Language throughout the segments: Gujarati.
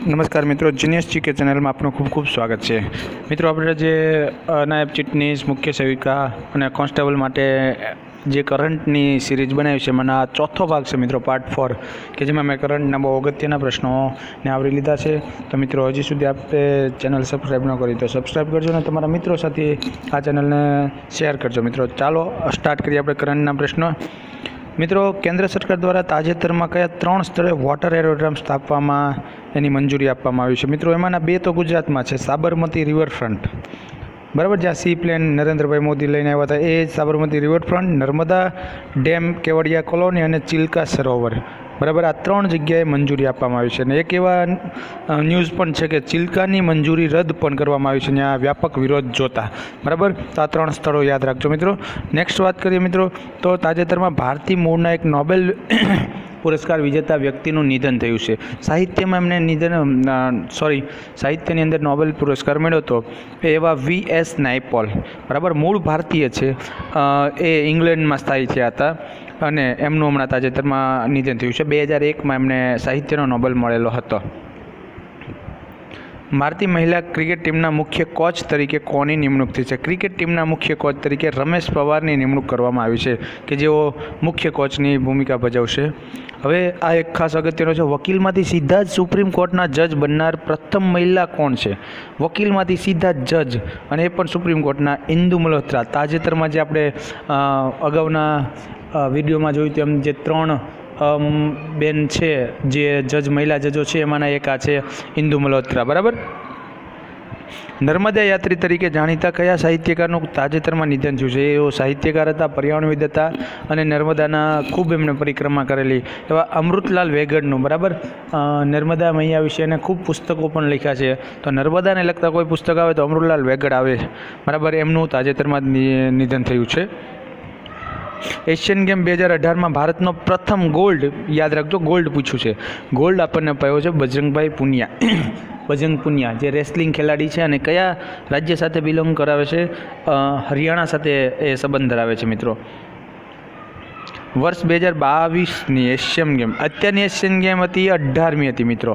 નમસ્કાર મિત્રો, જીનિયસ જીકે ચેનલમાં આપનું ખૂબ ખૂબ સ્વાગત છે। મિત્રો, આપણે જે નાયબ ચિટનીસ, મુખ્ય સેવિકા અને કોન્સ્ટેબલ માટે જે કરંટની સિરીઝ બનાવી છે એમાંના ચોથો ભાગ છે મિત્રો, પાર્ટ 4, કે જેમાં મેં કરંટના બહુ અગત્યના પ્રશ્નોને આવરી લીધા છે। તો મિત્રો, હજી સુધી આપણે ચેનલ સબસ્ક્રાઈબ ન કરી તો સબસ્ક્રાઈબ કરજો અને તમારા મિત્રો સાથે આ ચેનલને શેર કરજો। મિત્રો, ચાલો સ્ટાર્ટ કરીએ આપણે કરંટના પ્રશ્નો। મિત્રો, કેન્દ્ર સરકાર દ્વારા તાજેતરમાં કયા 3 સ્થળે વોટર એરોડ્રોમ સ્થાપવામાં એની મંજૂરી આપવામાં આવી છે? મિત્રો, એમાંના 2 તો ગુજરાતમાં છે, સાબરમતી રિવરફ્રન્ટ, બરાબર, જ્યાં સી પ્લેન નરેન્દ્રભાઈ મોદી લઈને આવ્યા હતા, એ Sabarmati riverfront, Narmada dam, Kevadia colony અને ચિલ્કા સરોવર, બરાબર, આ 3 જગ્યાએ મંજૂરી આપવામાં આવી છે। અને એક એવા ન્યૂઝ પણ છે કે ચિલ્કાની મંજૂરી રદ પણ કરવામાં આવી છે, ત્યાં વ્યાપક વિરોધ જોતા, બરાબર। તો આ 3 સ્થળો યાદ રાખજો મિત્રો। નેક્સ્ટ વાત કરીએ મિત્રો, તો તાજેતરમાં ભારતીય મૂળના એક નોબેલ પુરસ્કાર વિજેતા વ્યક્તિનું નિધન થયું છે। સાહિત્યમાં એમને સાહિત્યની અંદર નોબેલ પુરસ્કાર મળ્યો હતો એવા V.S. નાયપોલ, બરાબર, મૂળ ભારતીય છે, એ ઇંગ્લેન્ડમાં સ્થાયી થયા હતા અને એમનું હમણાં તાજેતરમાં નિધન થયું છે। 2001માં એમને સાહિત્યનો નોબેલ મળેલો હતો। ભારતીય મહિલા ક્રિકેટ ટીમના મુખ્ય કોચ તરીકે કોની નિમણૂક થઈ છે? ક્રિકેટ ટીમના મુખ્ય કોચ તરીકે રમેશ પવારની નિમણૂક કરવામાં આવી છે, કે જેઓ મુખ્ય કોચની ભૂમિકા ભજવશે। હવે આ એક ખાસ અગત્યનો છે, વકીલમાંથી સીધા જ સુપ્રીમ કોર્ટના જજ બનનાર પ્રથમ મહિલા કોણ છે? વકીલમાંથી સીધા જ જજ, અને એ પણ સુપ્રીમ કોર્ટના, ઇન્દુ મલ્હોત્રા। તાજેતરમાં જે આપણે અગાઉના વિડીયોમાં જોયું તેમ જે 3 બેન છે જે જજ, મહિલા જજો છે, એમાંના એક આ છે ઇન્દુ મલ્હોત્રા, બરાબર। નર્મદા યાત્રી તરીકે જાણીતા કયા સાહિત્યકારનું તાજેતરમાં નિધન થયું છે? એઓ સાહિત્યકાર હતા, પર્યાવરણવિદ હતા અને નર્મદાના ખૂબ એમણે પરિક્રમા કરેલી એવા અમૃતલાલ વેગડનું, બરાબર, નર્મદા મૈયા વિશે એને ખૂબ પુસ્તકો પણ લખ્યા છે। તો નર્મદાને લગતા કોઈ પુસ્તક આવે તો અમૃતલાલ વેગડ આવે, બરાબર, એમનું તાજેતરમાં નિધન થયું છે। એશિયન ગેમ 2018માં ભારતનો પ્રથમ ગોલ્ડ, યાદ રાખજો, ગોલ્ડ પૂછ્યું છે, ગોલ્ડ આપણને પાયો છે બજરંગભાઈ બજરંગ પુનિયા, જે રેસલિંગ ખેલાડી છે અને કયા રાજ્ય સાથે બિલોંગ કરાવે છે? હરિયાણા સાથે એ સંબંધ ધરાવે છે મિત્રો। વર્ષ 2022ની એશિયન ગેમ, અત્યારની એશિયન ગેમ હતી 18મી હતી મિત્રો,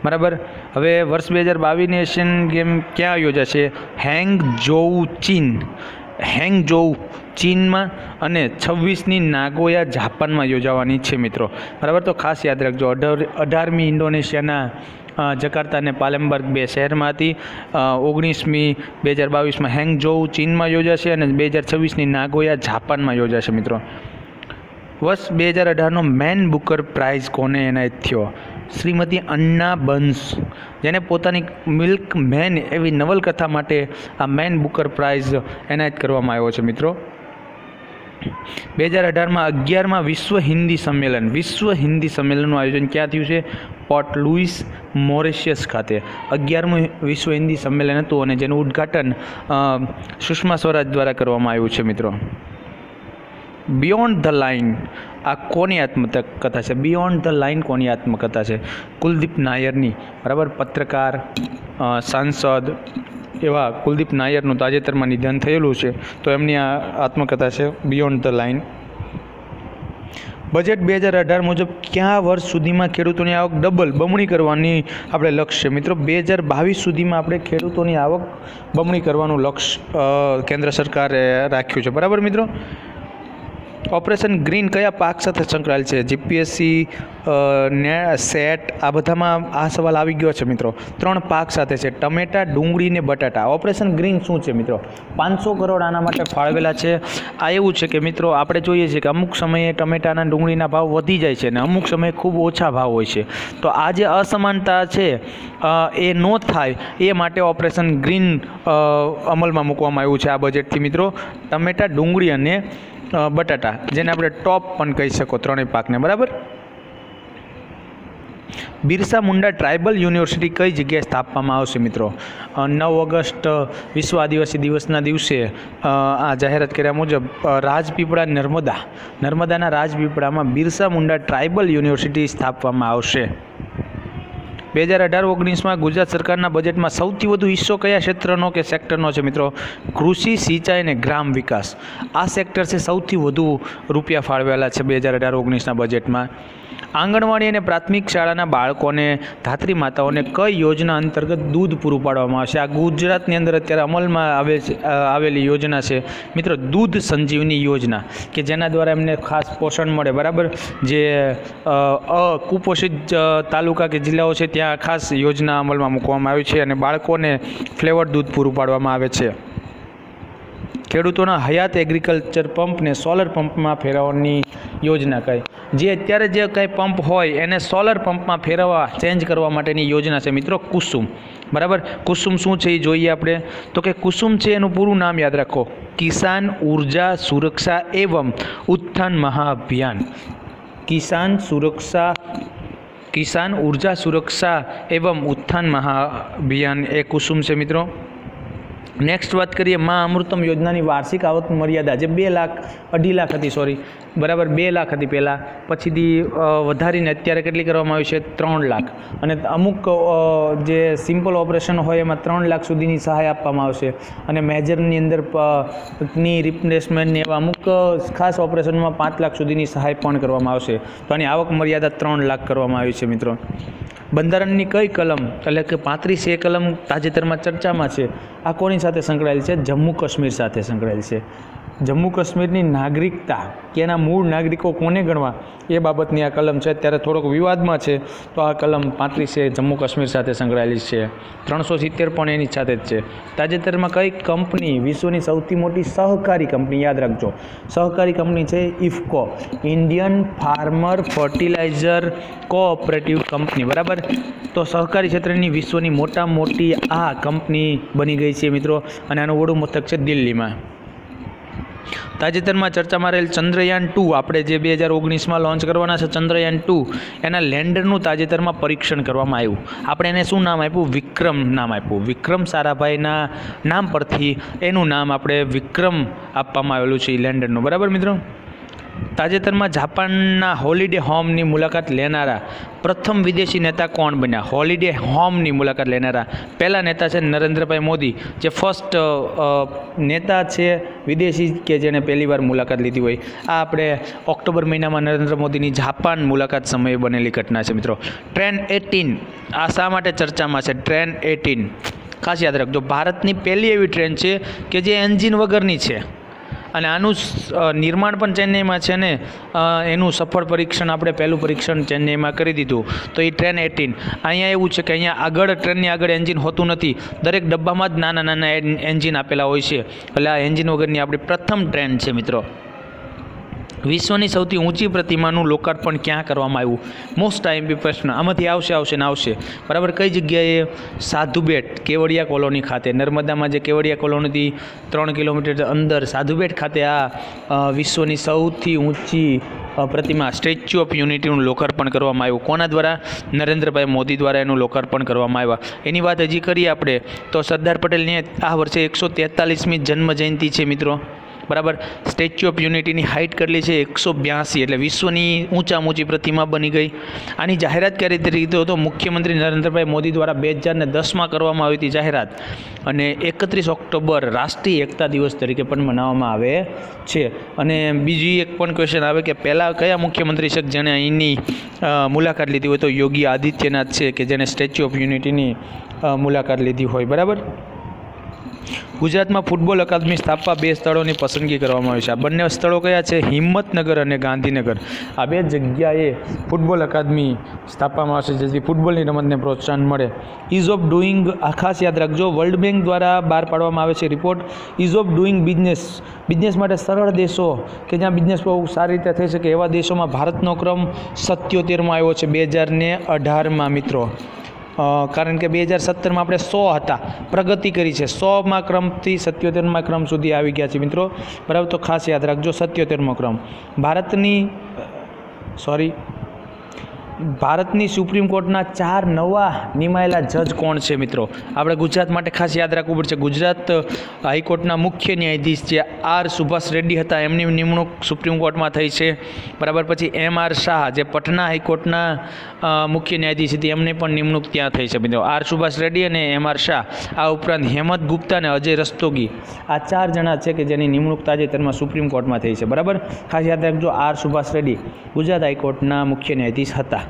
બરાબર। હવે વર્ષ 2022ની એશિયન ગેમ ક્યાં યોજાશે? હેંગઝોઉ ચીનમાં અને 26મી નાગોયા જાપાનમાં યોજાવાની છે મિત્રો, બરાબર। તો ખાસ યાદ રાખજો, 18મી ઇન્ડોનેશિયાના જકાર્તા અને પાલેમબર્ગ 2 શહેરમાં હતી, 19મી 2022માં હેંગઝોઉ ચીનમાં યોજાશે અને 2026ની નાગોયા જાપાનમાં યોજાશે મિત્રો। વર્ષ 2018નો મેન બુકર પ્રાઇઝ કોને એનાયત થયો? શ્રીમતી અન્ના બંસ, જેને પોતાની મિલ્ક મેન એવી નવલકથા માટે આ મેન બુકર પ્રાઇઝ એનાયત કરવામાં આવ્યો છે મિત્રો। 2018માં 11મા વિશ્વ હિન્દી સંમેલનનું આયોજન ક્યાં થયું છે? પોર્ટ લુઇસ, મોરિશિયસ ખાતે 11મું વિશ્વ હિન્દી સંમેલન હતું અને જેનું ઉદ્ઘાટન સુષ્મા સ્વરાજ દ્વારા કરવામાં આવ્યું છે મિત્રો। બિયોન્ડ ધ લાઇન, આ કોની આત્મકથા છે? બિયોન્ડ ધ લાઇન કોની આત્મકથા છે? કુલદીપ નાયરની, બરાબર, પત્રકાર, સાંસદ એવા કુલદીપ નાયરનું તાજેતરમાં નિધન થયેલું છે, તો એમની આ આત્મકથા છે બિયોન્ડ ધ લાઇન। બજેટ 2018 મુજબ કયા વર્ષ સુધીમાં ખેડૂતોની આવક બમણી કરવાની આપણે લક્ષ્ય? મિત્રો, 2022 સુધીમાં આપણે ખેડૂતોની આવક બમણી કરવાનું લક્ષ્ય કેન્દ્ર સરકારે રાખ્યું છે, બરાબર મિત્રો। ઓપરેશન ગ્રીન કયા પાક સાથે સંકળાયેલ છે? જીપીએસસી, સેટ, આ બધામાં આ સવાલ આવી ગયો છે મિત્રો। 3 પાક સાથે છે, ટમેટા, ડુંગળી ને બટાટા। ઓપરેશન ગ્રીન શું છે મિત્રો? 500 કરોડ આના માટે ફાળવેલા છે। આ એવું છે કે મિત્રો, આપણે જોઈએ છીએ કે અમુક સમયે ટમેટાના, ડુંગળીના ભાવ વધી જાય છે અને અમુક સમયે ખૂબ ઓછા ભાવ હોય છે, તો આ જે અસમાનતા છે એ ન થાય એ માટે ઓપરેશન ગ્રીન અમલમાં મૂકવામાં આવ્યું છે આ બજેટથી મિત્રો। ટમેટા, ડુંગળી અને બટાટા, જેને આપણે ટોપ પણ કહી શકો, 3 પાકને, બરાબર। બિરસા મુંડા ટ્રાઇબલ યુનિવર્સિટી કઈ જગ્યાએ સ્થાપવામાં આવશે મિત્રો? 9 ઓગસ્ટ વિશ્વ આદિવાસી દિવસના દિવસે આ જાહેરાત કર્યા મુજબ રાજપીપળા, નર્મદાના રાજપીપળામાં બિરસા મુંડા ટ્રાઇબલ યુનિવર્સિટી સ્થાપવામાં આવશે। 2018-19માં ગુજરાત સરકારના બજેટમાં સૌથી વધુ હિસ્સો કયા ક્ષેત્રનો કે સેક્ટરનો છે મિત્રો? કૃષિ, સિંચાઈ અને ગ્રામ વિકાસ, આ સેક્ટર છે સૌથી વધુ રૂપિયા ફાળવેલા છે 2018-19ના બજેટમાં। આંગણવાડી અને પ્રાથમિક શાળાના બાળકોને ધાત્રી માતાઓને કઈ યોજના અંતર્ગત દૂધ પૂરું પાડવામાં આવશે? આ ગુજરાતની અંદર અત્યારે અમલમાં આવેલી યોજના છે મિત્રો, દૂધ સંજીવની યોજના, કે જેના દ્વારા એમને ખાસ પોષણ મળે, બરાબર. જે કુપોષિત તાલુકા કે જિલ્લાઓ છે ત્યાં ખાસ યોજના અમલમાં મૂકવામાં આવી છે અને બાળકોને ફ્લેવર દૂધ પૂરું પાડવામાં આવે છે. ખેડૂતોના હયાત એગ્રીકલ્ચર પંપને સોલર પંપમાં ફેરવવાની યોજના કઈ? જે અત્યારે જે કંઈ પંપ હોય એને સોલર પંપમાં ફેરવવા, ચેન્જ કરવા માટેની યોજના છે મિત્રો કુસુમ, બરાબર. કુસુમ શું છે એ જોઈએ આપણે. તો કે કુસુમ છે એનું પૂરું નામ યાદ રાખો, કિસાન ઉર્જા સુરક્ષા એવં ઉત્થાન મહાઅભિયાન. કિસાન ઉર્જા સુરક્ષા એવં ઉત્થાન મહાઅભિયાન એ કુસુમ છે મિત્રો. નેક્સ્ટ વાત કરીએ, મા અમૃતમ યોજનાની વાર્ષિક આવક મર્યાદા જે 2 લાખ હતી, બરાબર, 2 લાખ હતી પહેલાં, પછીથી વધારીને અત્યારે કેટલી કરવામાં આવી છે? 3 લાખ. અને અમુક જે સિમ્પલ ઓપરેશન હોય એમાં 3 લાખ સુધીની સહાય આપવામાં આવશે અને મેજરની અંદર ની રિપ્લેસમેન્ટની એવા અમુક ખાસ ઓપરેશનમાં 5 લાખ સુધીની સહાય પણ કરવામાં આવશે. તો આની આવક મર્યાદા 3 લાખ કરવામાં આવી છે મિત્રો. બંધારણની કઈ કલમ, એટલે કે 35 કલમ તાજેતરમાં ચર્ચામાં છે, આ કોની સાથે સંકળાયેલ છે? જમ્મુ કાશ્મીર સાથે સંકળાયેલ છે. જમ્મુ કાશ્મીરની નાગરિકતા કે એના મૂળ નાગરિકો કોને ગણવા એ બાબતની આ કલમ છે. અત્યારે થોડોક વિવાદમાં છે, તો આ કલમ 35 જમ્મુ કાશ્મીર સાથે સંકળાયેલી છે. 370 પણ એની સાથે જ છે. તાજેતરમાં કઈ કંપની વિશ્વની સૌથી મોટી સહકારી કંપની, યાદ રાખજો, સહકારી કંપની છે IFFCO, Indian farmer fertiliser cooperative company, બરાબર. તો સહકારી ક્ષેત્રની વિશ્વની મોટી આ કંપની બની ગઈ છે મિત્રો અને આનું વડું મથક છે દિલ્હીમાં. તાજેતરમાં ચર્ચામાં રહેલ ચંદ્રયાન 2, આપણે જે 2019માં લોન્ચ કરવાના છે ચંદ્રયાન 2, એના લેન્ડરનું તાજેતરમાં પરીક્ષણ કરવામાં આવ્યું. આપણે એને શું નામ આપ્યું? વિક્રમ નામ આપ્યું. વિક્રમ સારાભાઈના નામ પરથી એનું નામ આપણે વિક્રમ આપવામાં આવેલું છે એ લેન્ડરનું, બરાબર મિત્રો. તાજેતરમાં જાપાનના હોલિડે હોમની મુલાકાત લેનારા પ્રથમ વિદેશી નેતા કોણ બન્યા? હોલિડે હોમની મુલાકાત લેનારા પહેલા નેતા છે નરેન્દ્રભાઈ મોદી, જે ફર્સ્ટ નેતા છે વિદેશી કે જેણે પહેલીવાર મુલાકાત લીધી હોય. આ આપણે ઓક્ટોબર મહિનામાં નરેન્દ્ર મોદીની જાપાન મુલાકાત સમયે બનેલી ઘટના છે મિત્રો. ટ્રેન 18, આ શા માટે ચર્ચામાં છે? ટ્રેન 18 ખાસ યાદ રાખજો, ભારતની પહેલી એવી ટ્રેન છે કે જે એન્જિન વગરની છે અને આનું નિર્માણ પણ ચેન્નઈમાં છે ને એનું સફળ પરીક્ષણ, આપણે પહેલું પરીક્ષણ ચેન્નઈમાં કરી દીધું. તો એ ટ્રેન 18, અહીંયા એવું છે કે અહીંયા આગળ ટ્રેનની આગળ એન્જિન હોતું નથી, દરેક ડબ્બામાં જ નાના એન્જિન આપેલા હોય છે. એટલે આ એન્જિન વગરની આપણી પ્રથમ ટ્રેન છે મિત્રો. વિશ્વની સૌથી ઊંચી પ્રતિમાનું લોકાર્પણ ક્યાં કરવામાં આવ્યું? મોસ્ટ આઈએમપી પ્રશ્ન, આમાંથી આવશે, બરાબર. કઈ જગ્યાએ? સાધુબેટ કેવડિયા કોલોની ખાતે, નર્મદામાં જે કેવડિયા કોલોનીથી 3 કિલોમીટર અંદર સાધુબેટ ખાતે આ વિશ્વની સૌથી ઊંચી પ્રતિમા સ્ટેચ્યુ ઓફ યુનિટીનું લોકાર્પણ કરવામાં આવ્યું. કોના દ્વારા? નરેન્દ્રભાઈ મોદી દ્વારા એનું લોકાર્પણ કરવામાં આવ્યા. એની વાત હજી કરીએ આપણે તો સરદાર પટેલની આ વર્ષે 143મી જન્મ જયંતિ છે મિત્રો, બરાબર. સ્ટેચ્યુ ઓફ યુનિટીની હાઇટ કેટલી છે? 182, એટલે વિશ્વની ઊંચામાં ઊંચી પ્રતિમા બની ગઈ. આની જાહેરાત કરી હતી તો મુખ્યમંત્રી નરેન્દ્રભાઈ મોદી દ્વારા 2010માં કરવામાં આવી હતી જાહેરાત, અને 31 ઓક્ટોબર રાષ્ટ્રીય એકતા દિવસ તરીકે પણ મનાવવામાં આવે છે. અને બીજી એક પણ ક્વેશ્ચન આવે કે પહેલાં કયા મુખ્યમંત્રી છે જેણે અહીંની મુલાકાત લીધી હોય? તો યોગી આદિત્યનાથ છે કે જેણે સ્ટેચ્યુ ઓફ યુનિટીની મુલાકાત લીધી હોય, બરાબર. ગુજરાતમાં ફૂટબોલ અકાદમી સ્થાપવા 2 સ્થળોની પસંદગી કરવામાં આવી છે. આ બંને સ્થળો કયા છે? હિંમતનગર અને ગાંધીનગર. આ 2 જગ્યાએ ફૂટબોલ અકાદમી સ્થાપવામાં આવશે જેથી ફૂટબોલની રમતને પ્રોત્સાહન મળે. ઇઝ ઓફ ડુઈંગ, આ ખાસ યાદ રાખજો, વર્લ્ડ બેંક દ્વારા બહાર પાડવામાં આવે છે report ease of doing business માટે સરળ દેશો કે જ્યાં બિઝનેસ બહુ સારી રીતે થઈ શકે એવા દેશોમાં ભારતનો ક્રમ 77માં આવ્યો છે 2018માં મિત્રો. કારણ કે 2017માં આપણે 100 હતા, પ્રગતિ કરી છે, 100મા ક્રમથી 77મા ક્રમ સુધી આવી ગયા છે મિત્રો, બરાબર. તો ખાસ યાદ રાખજો 77મો ક્રમ. ભારતની સુપ્રીમ કોર્ટના 4 નવા નિમાયેલા જજ કોણ છે મિત્રો? આપણે ગુજરાત માટે ખાસ યાદ રાખવું પડશે. ગુજરાત હાઈકોર્ટના મુખ્ય ન્યાયાધીશ જે આર સુભાષ રેડ્ડી હતા, એમની નિમણૂક સુપ્રીમ કોર્ટમાં થઈ છે. બરાબર. પછી એમ.આર. શાહ જે પટના હાઈકોર્ટના મુખ્ય ન્યાયાધીશ હતી, એમની પણ નિમણૂક ત્યાં થઈ છે મિત્રો. આર સુભાષ રેડ્ડી અને એમ.આર. શાહ. આ ઉપરાંત હેમંત ગુપ્તા અને અજય રસ્તોગી, આ 4 જણા છે કે જેની નિમણૂક તાજેતરમાં સુપ્રીમ કોર્ટમાં થઈ છે. બરાબર. ખાસ યાદ રાખજો, આર સુભાષ રેડ્ડી ગુજરાત હાઈકોર્ટના મુખ્ય ન્યાયાધીશ હતા.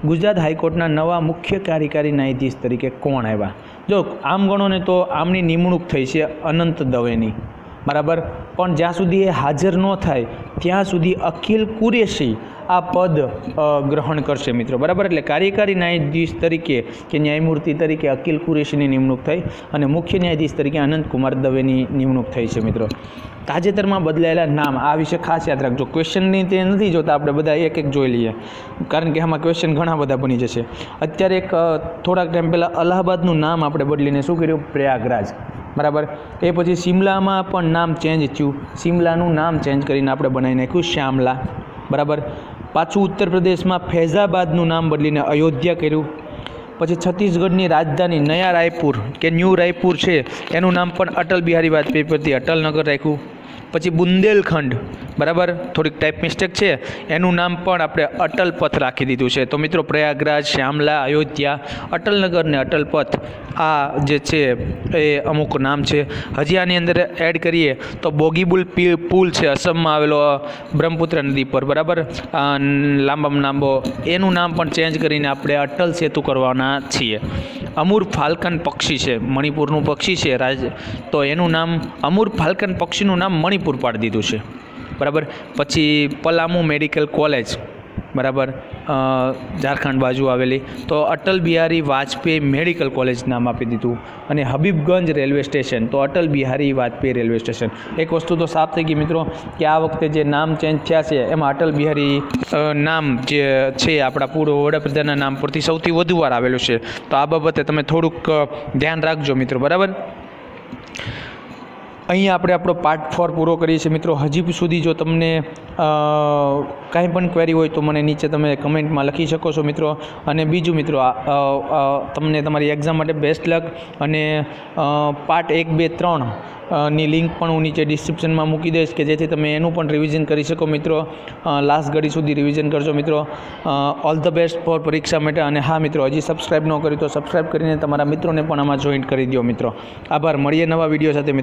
ગુજરાત હાઈકોર્ટના નવા મુખ્ય કાર્યકારી ન્યાયાધીશ તરીકે કોણ આવ્યા? જો આમ ગણો ને તો આમની નિમણૂક થઈ છે અનંત દવેની. બરાબર. પણ જ્યાં સુધી એ હાજર ન થાય ત્યાં સુધી અખિલ કુરેશી આ પદ ગ્રહણ કરશે મિત્રો. બરાબર. એટલે કાર્યકારી ન્યાયાધીશ તરીકે કે ન્યાયમૂર્તિ તરીકે અખિલ કુરેશીની નિમણૂક થઈ અને મુખ્ય ન્યાયાધીશ તરીકે અનંત કુમાર દવેની નિમણૂક થઈ છે મિત્રો. તાજેતરમાં બદલાયેલા નામ, આ વિશે ખાસ યાદ રાખજો. ક્વેશ્ચનની તે નથી જોતા, આપણે બધા એક એક જોઈ લઈએ, કારણ કે આમાં ક્વેશ્ચન ઘણા બધા બની જશે. અત્યારે એક થોડાક ટાઈમ પહેલાં અલ્હાબાદનું નામ આપણે બદલીને શું કર્યું? પ્રયાગરાજ. બરાબર. એ પછી શિમલામાં પણ નામ ચેન્જ થયું. શિમલાનું નામ ચેન્જ કરીને આપણે બનાવી નાખ્યું શ્યામલા. બરાબર. પાછું ઉત્તર પ્રદેશમાં ફૈઝાબાદનું નામ બદલીને અયોધ્યા કર્યું. પછી છત્તીસગઢની રાજધાની નયા રાયપુર કે ન્યૂ રાયપુર છે, એનું નામ પણ અટલ બિહારી વાજપેયી પરથી અટલનગર રાખ્યું. પછી બુંદેલખંડ, બરાબર, થોડીક ટાઈપ મિસ્ટેક છે, એનું નામ પણ આપણે અટલ પથ રાખી દીધું છે. તો મિત્રો પ્રયાગરાજ, શ્યામલા, અયોધ્યા, અટલનગર ને અટલ પથ, આ જે છે એ અમુક નામ છે. હજી આની અંદર એડ કરીએ તો બોગીબુલ પુલ છે અસમમાં આવેલો બ્રહ્મપુત્ર નદી પર. બરાબર. લાંબામાં લાંબો, એનું નામ પણ ચેન્જ કરીને આપણે અટલ સેતુ કરવાના છીએ. અમૂર ફાલ્કન પક્ષી છે, મણિપુરનું પક્ષી છે તો એનું નામ અમૂર ફાલ્કન પક્ષીનું નામ મણિપુર પાડી દીધું છે. બરાબર. પછી પલામુ મેડિકલ કોલેજ, બરાબર, ઝારખંડ બાજુ આવેલી, તો અટલ બિહારી વાજપેયી મેડિકલ કોલેજ નામ આપી દીધું. અને હબીબગંજ રેલવે સ્ટેશન, તો અટલ બિહારી વાજપેયી રેલવે સ્ટેશન. એક વસ્તુ તો સાફ થઈ ગઈ મિત્રો કે આ વખતે જે નામ ચેન્જ થયા છે એમાં અટલ બિહારી નામ જે છે આપણા પૂર્વ વડાપ્રધાનના નામ પરથી સૌથી વધુ વાર આવેલું છે. તો આ બાબતે તમે થોડુંક ધ્યાન રાખજો મિત્રો. બરાબર. અહીંયા આપણે આપણો પાર્ટ 4 પૂરો કરીએ છીએ મિત્રો. હજી સુધી જો તમને કાંઈ પણ ક્વેરી હોય તો મને નીચે તમે કમેન્ટમાં લખી શકો છો મિત્રો. અને બીજું મિત્રો, તમને તમારી એક્ઝામ માટે બેસ્ટ લક. અને પાર્ટ 1, 2, 3 ની લિંક પણ હું નીચે ડિસ્ક્રિપ્શનમાં મૂકી દઈશ કે જેથી તમે એનું પણ રિવિઝન કરી શકો મિત્રો. લાસ્ટ ઘડી સુધી રિવિઝન કરજો મિત્રો. ઓલ ધ બેસ્ટ ફોર પરીક્ષા માટે. અને હા મિત્રો, હજી સબસ્ક્રાઈબ ન કર્યું તો સબસ્ક્રાઈબ કરીને તમારા મિત્રોને પણ આમાં જોઈન્ટ કરી દો મિત્રો. આભાર. મળીએ નવા વિડીયો સાથે મિત્રો.